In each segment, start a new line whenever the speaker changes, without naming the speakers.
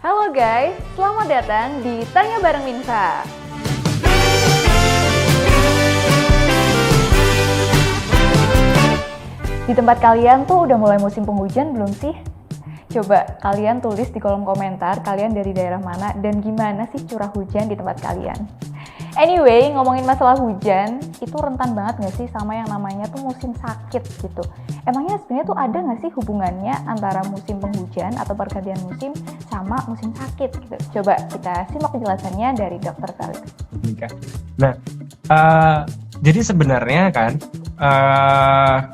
Halo guys, selamat datang di Tanya Bareng Minsa. Di tempat kalian tuh udah mulai musim penghujan belum sih? Coba kalian tulis di kolom komentar kalian dari daerah mana dan gimana sih curah hujan di tempat kalian. Anyway, ngomongin masalah hujan, itu rentan banget gak sih sama yang namanya tuh musim sakit gitu. Emangnya sebenarnya tuh ada gak sih hubungannya antara musim penghujan atau pergantian musim sama musim sakit gitu. Coba kita simak penjelasannya dari Dr. Felix.
Nah, jadi sebenarnya kan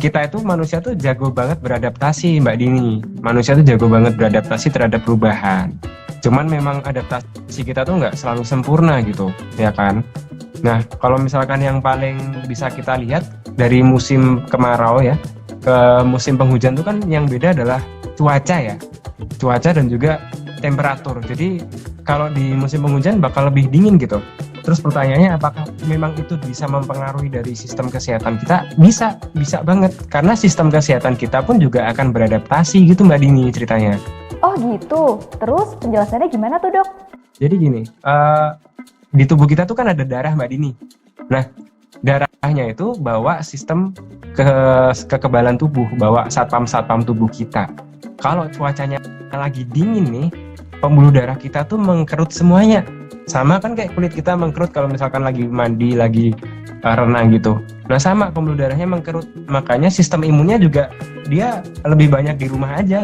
kita itu manusia tuh jago banget beradaptasi, Mbak Dini. Manusia tuh jago banget beradaptasi terhadap perubahan. Cuman memang adaptasi kita tuh nggak selalu sempurna gitu, ya kan? Nah, kalau misalkan yang paling bisa kita lihat dari musim kemarau ya ke musim penghujan tuh kan yang beda adalah cuaca ya. Cuaca dan juga temperatur. Jadi kalau di musim penghujan bakal lebih dingin gitu. Terus pertanyaannya apakah memang itu bisa mempengaruhi dari sistem kesehatan kita? Bisa banget. Karena sistem kesehatan kita pun juga akan beradaptasi gitu Mbak Dini ceritanya.
Oh gitu, terus penjelasannya gimana tuh dok?
Jadi gini, di tubuh kita tuh kan ada darah Mbak Dini. Nah, darahnya itu bawa sistem kekebalan tubuh, bawa satpam tubuh kita. Kalau cuacanya lagi dingin nih, pembuluh darah kita tuh mengkerut semuanya. Sama kan kayak kulit kita mengkerut kalau misalkan lagi mandi, lagi renang gitu. Nah sama, pembuluh darahnya mengkerut. Makanya sistem imunnya juga dia lebih banyak di rumah aja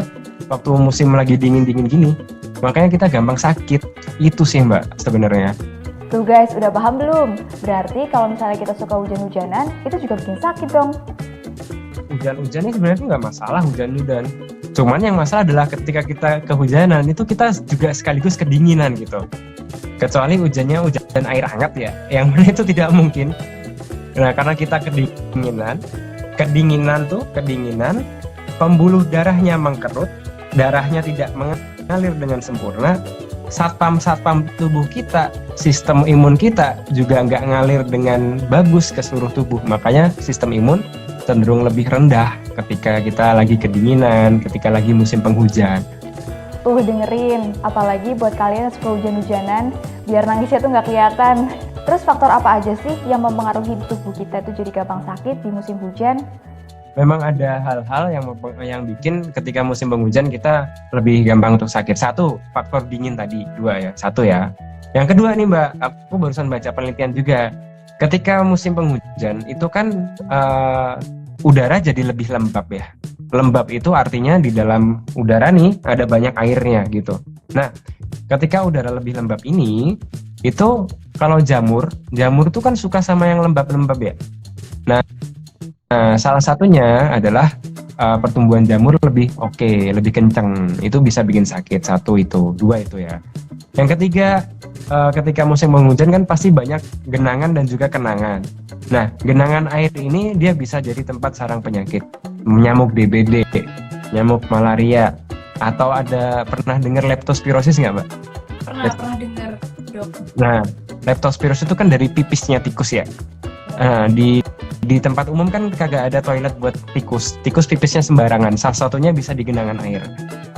waktu musim lagi dingin-dingin gini. Makanya kita gampang sakit. Itu sih Mbak sebenarnya.
Tuh guys, udah paham belum? Berarti kalau misalnya kita suka hujan-hujanan, itu juga bikin sakit dong.
Hujan-hujannya sebenarnya tuh nggak masalah hujan-hujan. Cuman yang masalah adalah ketika kita kehujanan, itu kita juga sekaligus kedinginan gitu. Kecuali hujannya hujan air hangat ya, yang mana itu tidak mungkin. Nah, karena kita kedinginan, pembuluh darahnya mengkerut, darahnya tidak mengalir dengan sempurna, satpam tubuh kita, sistem imun kita juga nggak ngalir dengan bagus ke seluruh tubuh. Makanya sistem imun cenderung lebih rendah ketika kita lagi kedinginan, ketika lagi musim penghujan.
Tuh dengerin, apalagi buat kalian yang suka hujan-hujanan, biar nangisnya tuh nggak kelihatan. Terus faktor apa aja sih yang mempengaruhi tubuh kita tuh jadi gampang sakit di musim hujan?
Memang ada hal-hal yang bikin ketika musim penghujan kita lebih gampang untuk sakit. Satu, faktor dingin tadi. Satu ya. Yang kedua nih Mbak, aku barusan baca penelitian juga. Ketika musim penghujan itu kan udara jadi lebih lembab ya. Lembab itu artinya di dalam udara nih ada banyak airnya gitu. Nah, ketika udara lebih lembab ini, itu kalau jamur tuh kan suka sama yang lembab-lembab ya. Nah, salah satunya adalah pertumbuhan jamur lebih kencang. Itu bisa bikin sakit. Satu itu, dua itu ya. Yang ketiga, ketika musim penghujan kan pasti banyak genangan dan juga kenangan. Nah, genangan air ini dia bisa jadi tempat sarang penyakit. Nyamuk DBD, nyamuk malaria, atau ada pernah dengar leptospirosis nggak Mbak?
Pernah dengar dok.
Nah, leptospirosis itu kan dari pipisnya tikus ya. Di tempat umum kan kagak ada toilet buat tikus. Tikus pipisnya sembarangan. Salah satunya bisa di genangan air.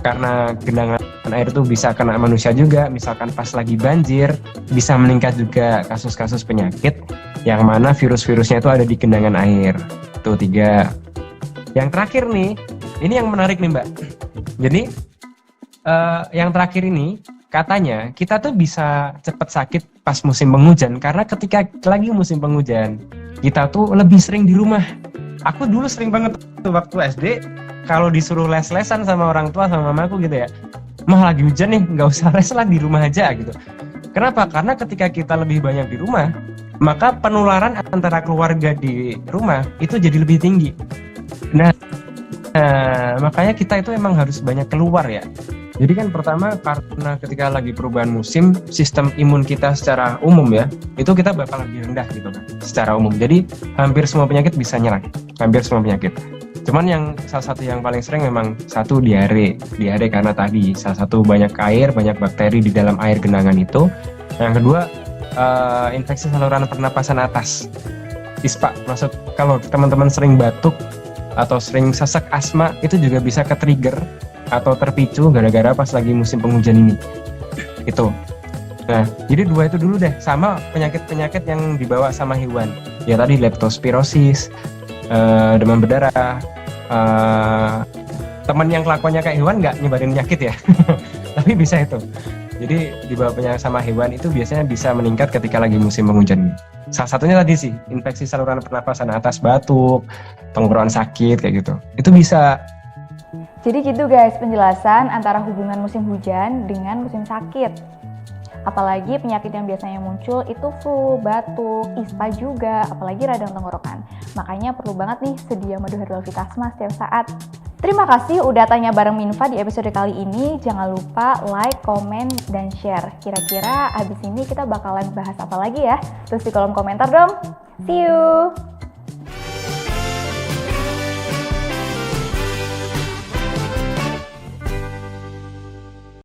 Karena genangan air itu bisa kena manusia juga. Misalkan pas lagi banjir, bisa meningkat juga kasus-kasus penyakit yang mana virus-virusnya itu ada di genangan air. Itu 3. Yang terakhir nih, ini yang menarik nih Mbak. Jadi yang terakhir ini katanya kita tuh bisa cepat sakit pas musim penghujan karena ketika lagi musim penghujan kita tuh lebih sering di rumah. Aku dulu sering banget tuh waktu SD kalau disuruh les-lesan sama orang tua sama mamaku gitu ya. Mah lagi hujan nih, nggak usah les lah di rumah aja gitu. Kenapa? Karena ketika kita lebih banyak di rumah, maka penularan antara keluarga di rumah itu jadi lebih tinggi. Nah, makanya kita itu emang harus banyak keluar ya. Jadi kan pertama karena ketika lagi perubahan musim, sistem imun kita secara umum ya, itu kita bakal lebih rendah gitu kan, secara umum. Jadi hampir semua penyakit bisa nyerang, hampir semua penyakit. Cuman yang salah satu yang paling sering memang satu diare karena tadi salah satu banyak air, banyak bakteri di dalam air genangan itu. Yang kedua infeksi saluran pernapasan atas, ISPA. Maksud kalau teman-teman sering batuk atau sering sesak asma itu juga bisa ke-trigger atau terpicu gara-gara pas lagi musim penghujan ini. Itu. Nah, jadi 2 itu dulu deh, sama penyakit-penyakit yang dibawa sama hewan. Ya tadi leptospirosis, demam berdarah, teman yang kelakuannya kayak hewan nggak nyebarin penyakit ya, tapi bisa itu. Jadi dibawa penyakit sama hewan itu biasanya bisa meningkat ketika lagi musim penghujan. Salah satunya tadi sih, infeksi saluran pernapasan atas, batuk, tenggorokan sakit kayak gitu. Itu bisa.
Jadi gitu guys penjelasan antara hubungan musim hujan dengan musim sakit. Apalagi penyakit yang biasanya muncul itu flu, batuk, ispa juga, apalagi radang tenggorokan. Makanya perlu banget nih sedia madu herbal Vitasma setiap saat. Terima kasih udah tanya bareng Minva di episode kali ini. Jangan lupa like, komen, dan share. Kira-kira abis ini kita bakalan bahas apa lagi ya? Terus di kolom komentar dong. See you!